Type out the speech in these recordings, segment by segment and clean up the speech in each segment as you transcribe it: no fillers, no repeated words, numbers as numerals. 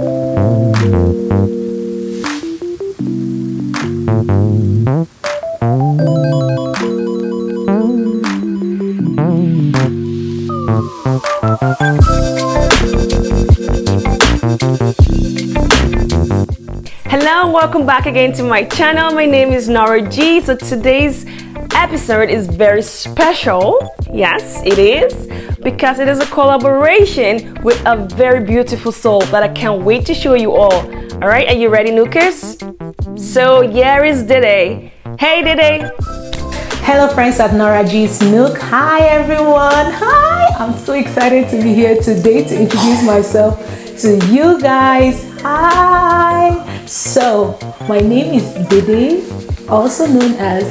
Hello, welcome back again to my channel. My name is Nora G. So today's episode is very special. Yes, it is, because it is a collaboration with a very beautiful soul that I can't wait to show you all. All right, are you ready, Nookers? So here is Dede. Hey, Dede. Hello friends at Nora G's Nook. Hi everyone. Hi. I'm so excited to be here today to introduce myself to you guys. Hi. So my name is Dede, also known as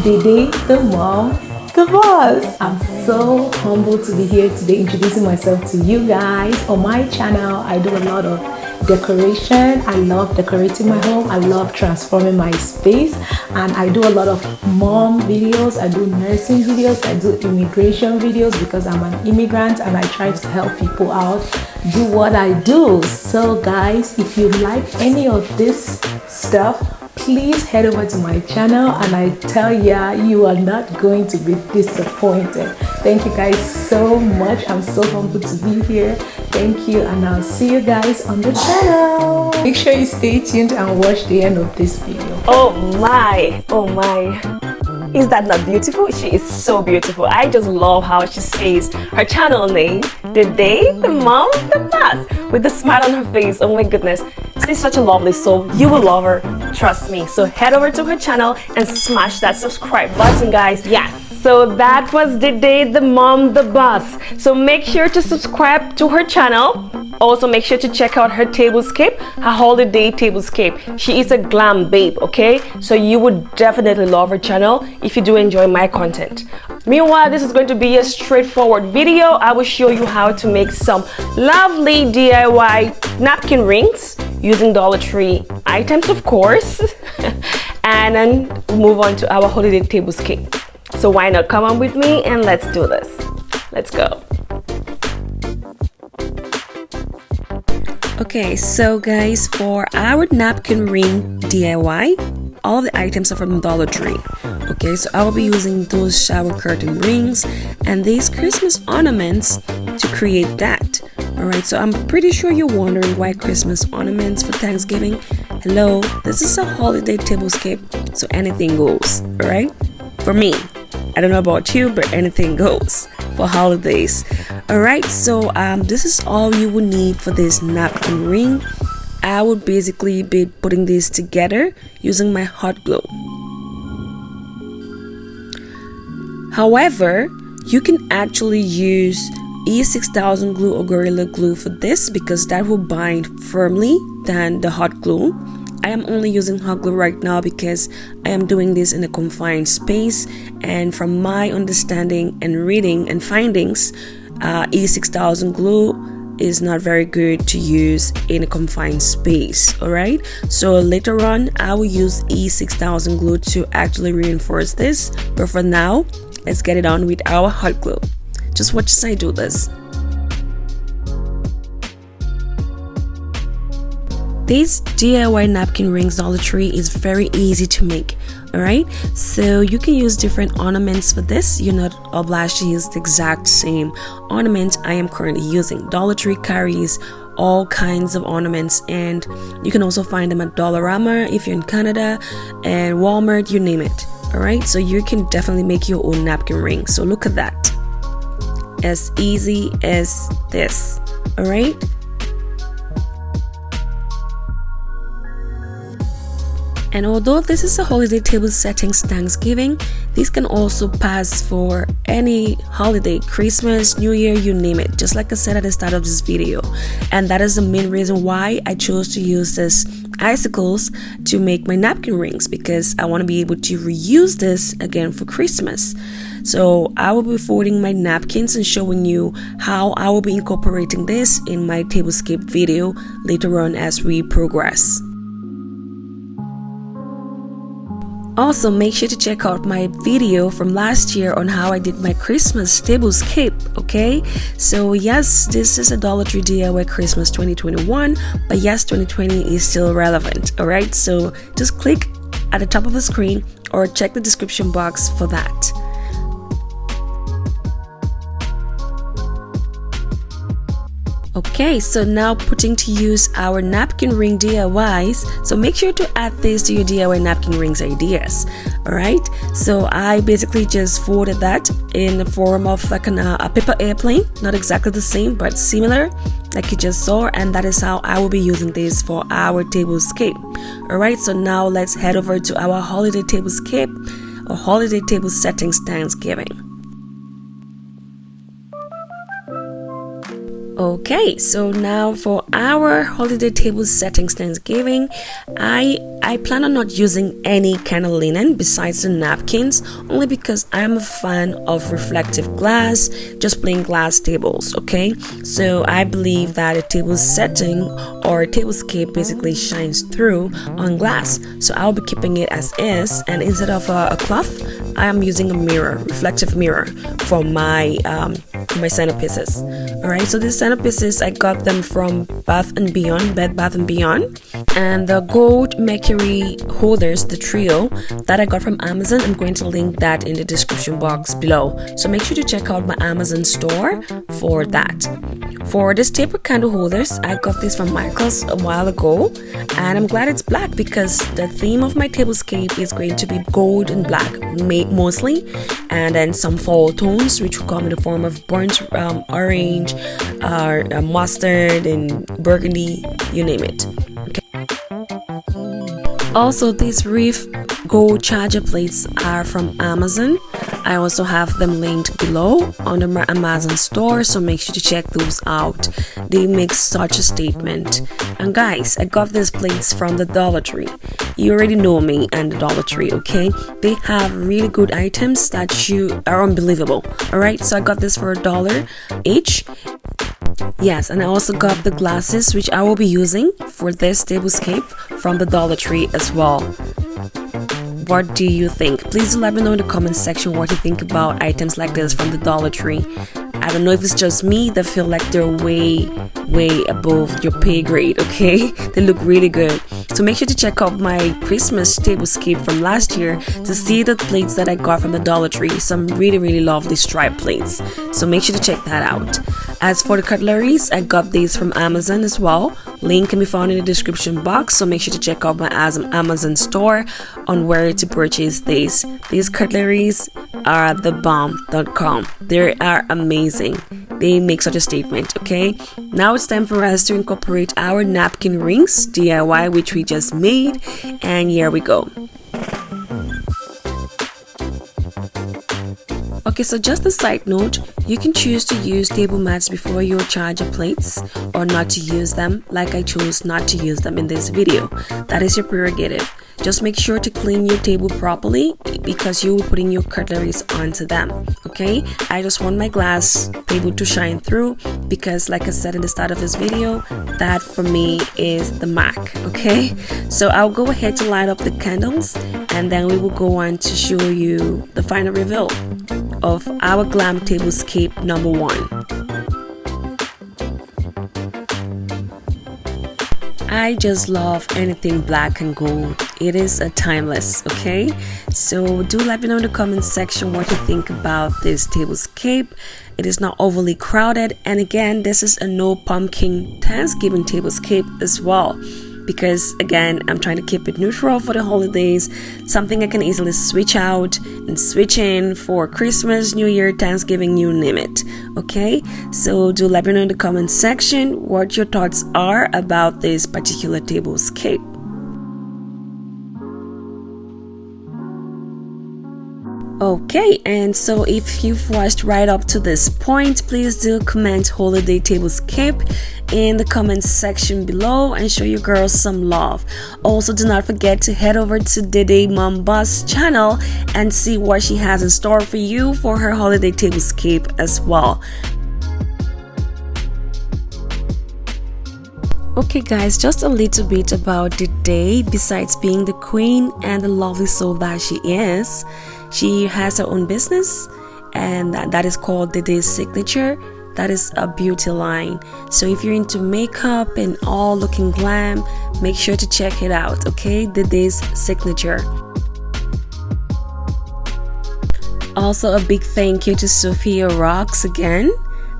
Dede the Mom, the Boss. I'm so humbled to be here today introducing myself to you guys. On my channel, I do a lot of decoration. I love decorating my home. I love transforming my space, and I do a lot of mom videos. I do nursing videos. I do immigration videos because I'm an immigrant and I try to help people out do what I do. So guys, if you like any of this stuff, please head over to my channel, and I tell ya, you are not going to be disappointed. Thank you guys so much. I'm so humbled to be here. Thank you, and I'll see you guys on the channel. Make sure you stay tuned and watch the end of this video. Oh my, oh my. Is that not beautiful? She is so beautiful. I just love how she says her channel name, Dede the Mom, the Boss, with the smile on her face. Oh my goodness. She's such a lovely soul. You will love her. Trust me. So head over to her channel and smash that subscribe button, guys. Yes. So that was Dede the Mom, the Boss. So make sure to subscribe to her channel. Also make sure to check out her tablescape, her holiday tablescape. She is a glam babe, okay? So you would definitely love her channel if you do enjoy my content. Meanwhile, this is going to be a straightforward video. I will show you how to make some lovely DIY napkin rings using Dollar Tree items, of course. And then move on to our holiday tablescape. So why not come on with me and let's do this. Let's go. Okay, so guys, for our napkin ring DIY, all of the items are from Dollar Tree. Okay, so I will be using those shower curtain rings and these Christmas ornaments to create that. Alright, so I'm pretty sure you're wondering why Christmas ornaments for Thanksgiving. Hello, this is a holiday tablescape, so anything goes, alright? For me, I don't know about you, but anything goes for holidays. Alright, so this is all you will need for this napkin ring. I would basically be putting this together using my hot glue. However, you can actually use E6000 glue or Gorilla Glue for this because that will bind firmly than the hot glue. I am only using hot glue right now because I am doing this in a confined space, and from my understanding and reading and findings, E6000 glue is not very good to use in a confined space. Alright, so later on I will use E6000 glue to actually reinforce this, but for now let's get it on with our hot glue. Just watch as I do this. This DIY napkin rings Dollar Tree is very easy to make. Alright, so you can use different ornaments for this. You're not obliged to use the exact same ornament I am currently using. Dollar Tree carries all kinds of ornaments, and you can also find them at Dollarama if you're in Canada, and Walmart, you name it. Alright, so you can definitely make your own napkin ring. So look at that. As easy as this. Alright. And although this is a holiday table settings Thanksgiving, this can also pass for any holiday, Christmas, New Year, you name it, just like I said at the start of this video. And that is the main reason why I chose to use this icicles to make my napkin rings, because I want to be able to reuse this again for Christmas. So I will be folding my napkins and showing you how I will be incorporating this in my tablescape video later on as we progress. Also, make sure to check out my video from last year on how I did my Christmas tablescape, okay? So yes, this is a Dollar Tree DIY Christmas 2021, but yes, 2020 is still relevant, alright? So just click at the top of the screen or check the description box for that. Okay, so now putting to use our napkin ring DIYs. So make sure to add this to your DIY napkin rings ideas. Alright, so I basically just folded that in the form of like a paper airplane. Not exactly the same, but similar, like you just saw, and that is how I will be using this for our tablescape. Alright, so now let's head over to our holiday tablescape or holiday table settings Thanksgiving. Okay, so now for our holiday table settings Thanksgiving, I plan on not using any kind of linen besides the napkins, only because I am a fan of reflective glass, just plain glass tables, okay? So I believe that a table setting or a tablescape basically shines through on glass. So I'll be keeping it as is, and instead of a cloth, I am using a mirror, reflective mirror for my centerpieces. Alright, so these centerpieces, I got them from Bath & Beyond, Bed Bath & Beyond. And the gold mercury holders, the trio that I got from Amazon, I'm going to link that in the description box below. So make sure to check out my Amazon store for that. For this taper candle holders, I got this from Michaels a while ago, and I'm glad it's black because the theme of my tablescape is going to be gold and black mostly, and then some fall tones which will come in the form of burnt orange, mustard, and burgundy, you name it. Okay. Also, these Reef gold charger plates are from Amazon. I also have them linked below on the Amazon store, so make sure to check those out. They make such a statement. And guys, I got these plates from the Dollar Tree. You already know me and the Dollar Tree, okay? They have really good items that are unbelievable. Alright, so I got this for $1 each. Yes, and I also got the glasses which I will be using for this tablescape from the Dollar Tree as well. What do you think? Please let me know in the comment section what you think about items like this from the Dollar Tree. I don't know if it's just me that feel like they're way above your pay grade, okay? They look really good. So make sure to check out my Christmas tablescape from last year to see the plates that I got from the Dollar Tree. Some really lovely striped plates. So make sure to check that out. As for the cutleries, I got these from Amazon as well. Link can be found in the description box, so make sure to check out my Amazon store on where to purchase these. These cutleries are thebomb.com. They are amazing. They make such a statement, okay? Now it's time for us to incorporate our napkin rings DIY, which we just made, and here we go. Okay, so just a side note, you can choose to use table mats before your charger plates or not to use them, like I chose not to use them in this video. That is your prerogative. Just make sure to clean your table properly because you will be putting your cutleries onto them, okay? I just want my glass table to shine through because, like I said in the start of this video, that for me is the mark, okay? So I'll go ahead to light up the candles and then we will go on to show you the final reveal of our glam tablescape number 1. I just love anything black and gold. It is a timeless, okay? So do let me know in the comment section what you think about this tablescape. It is not overly crowded, and again, this is a no pumpkin Thanksgiving tablescape as well, because again, I'm trying to keep it neutral for the holidays, something I can easily switch out and switch in for Christmas, New Year, Thanksgiving, you name it. Okay, so do let me know in the comment section what your thoughts are about this particular tablescape. Okay, and so if you've watched right up to this point, please do comment holiday tablescape in the comments section below and show your girls some love. Also, do not forget to head over to Dede Mom Boss channel and see what she has in store for you for her holiday tablescape as well. Okay guys, just a little bit about Dede. Besides being the queen and the lovely soul that she is, she has her own business, and that is called Dede's Signature. That is a beauty line. So if you're into makeup and all looking glam, make sure to check it out, okay? Dede's Signature. Also a big thank you to Sophia Rocks again.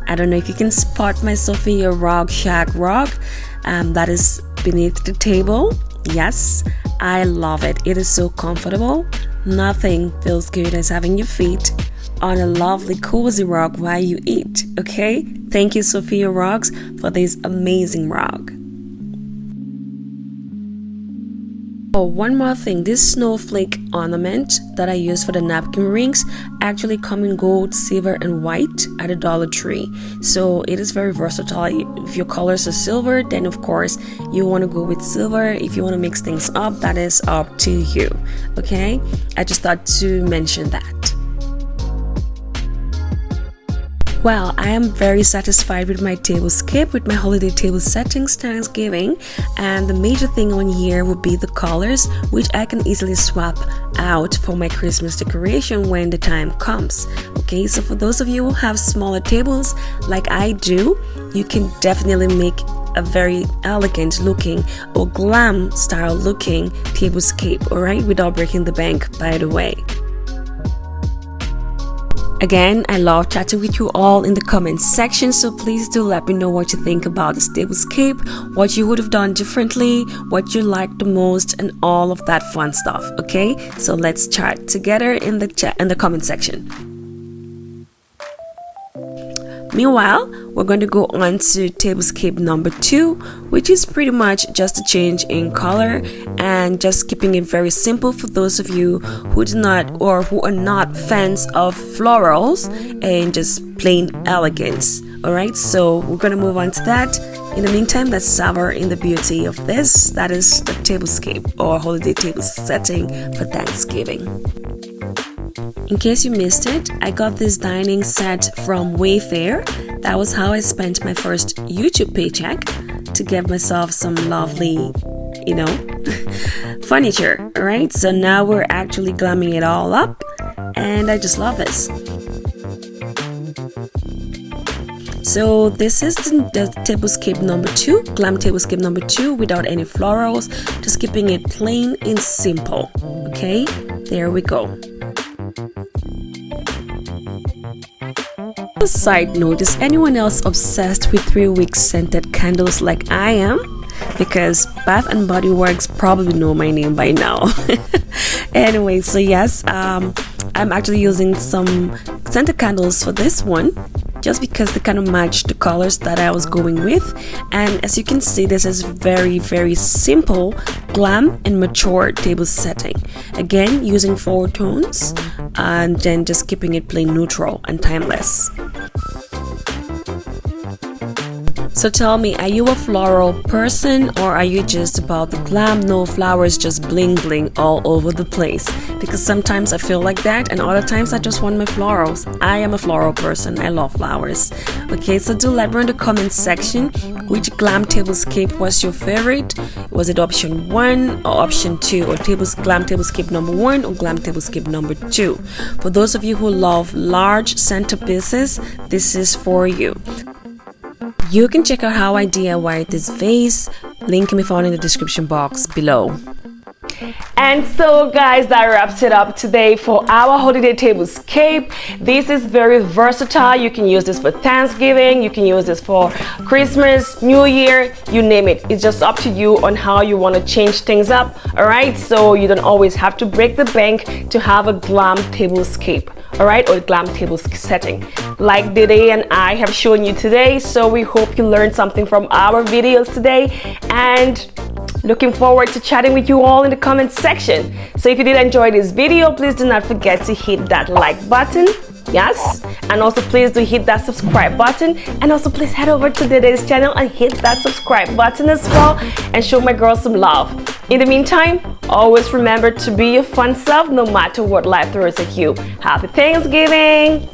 I don't know if you can spot my Sophia Rock Shag Rock. That is beneath the table. Yes, I love it. It is so comfortable. Nothing feels good as having your feet on a lovely cozy rug while you eat, okay? Thank you, Sophia Rocks, for this amazing rug. Oh, one more thing, this snowflake ornament that I use for the napkin rings actually come in gold, silver and white at a Dollar Tree. So it is very versatile. If your colors are silver, then of course you want to go with silver. If you want to mix things up, that is up to you, okay? I just thought to mention that. Well, I am very satisfied with my tablescape, with my holiday table settings, Thanksgiving, and the major thing on here would be the colors, which I can easily swap out for my Christmas decoration when the time comes. Okay, so for those of you who have smaller tables like I do, you can definitely make a very elegant looking or glam style looking tablescape, alright, without breaking the bank, by the way. Again, I love chatting with you all in the comments section, so please do let me know what you think about this tablescape, what you would have done differently, what you liked the most, and all of that fun stuff, okay? So let's chat together in the comment section. Meanwhile, we're going to go on to tablescape number 2, which is pretty much just a change in color and just keeping it very simple for those of you who do not or who are not fans of florals and just plain elegance. Alright, so we're going to move on to that. In the meantime, let's savor in the beauty of this. That is the tablescape or holiday table setting for Thanksgiving. In case you missed it, I got this dining set from Wayfair. That was how I spent my first YouTube paycheck to get myself some lovely, you know, furniture, alright? So now we're actually glamming it all up, and I just love this. So this is the tablescape number 2, glam tablescape number 2 without any florals, just keeping it plain and simple, okay? There we go. Side note, is anyone else obsessed with 3-wick scented candles like I am? Because Bath and Body Works probably know my name by now. Anyway, so yes, I'm actually using some scented candles for this one, just because they kind of match the colors that I was going with. And as you can see, this is very, very simple, glam and mature table setting. Again, using 4 tones and then just keeping it plain neutral and timeless. So tell me, are you a floral person or are you just about the glam, no flowers, just bling bling all over the place? Because sometimes I feel like that and other times I just want my florals. I am a floral person. I love flowers. Okay, so do let me know in the comments section which glam tablescape was your favorite. Was it option 1 or option 2, or glam tablescape number 1 or glam tablescape number 2? For those of you who love large centerpieces, this is for you. You can check out how I DIY this vase. Link can be found in the description box below. And so guys, that wraps it up today for our holiday tablescape. This is very versatile. You can use this for Thanksgiving, you can use this for Christmas, New Year, you name it. It's just up to you on how you want to change things up. Alright, so you don't always have to break the bank to have a glam tablescape. Alright, or glam table setting like Dede and I have shown you today. So we hope you learned something from our videos today, and looking forward to chatting with you all in the comments section. So if you did enjoy this video, please do not forget to hit that like button. Yes, and also please do hit that subscribe button, and also please head over to Dede's channel and hit that subscribe button as well and show my girl some love. In the meantime, always remember to be your fun self no matter what life throws at you. Happy Thanksgiving!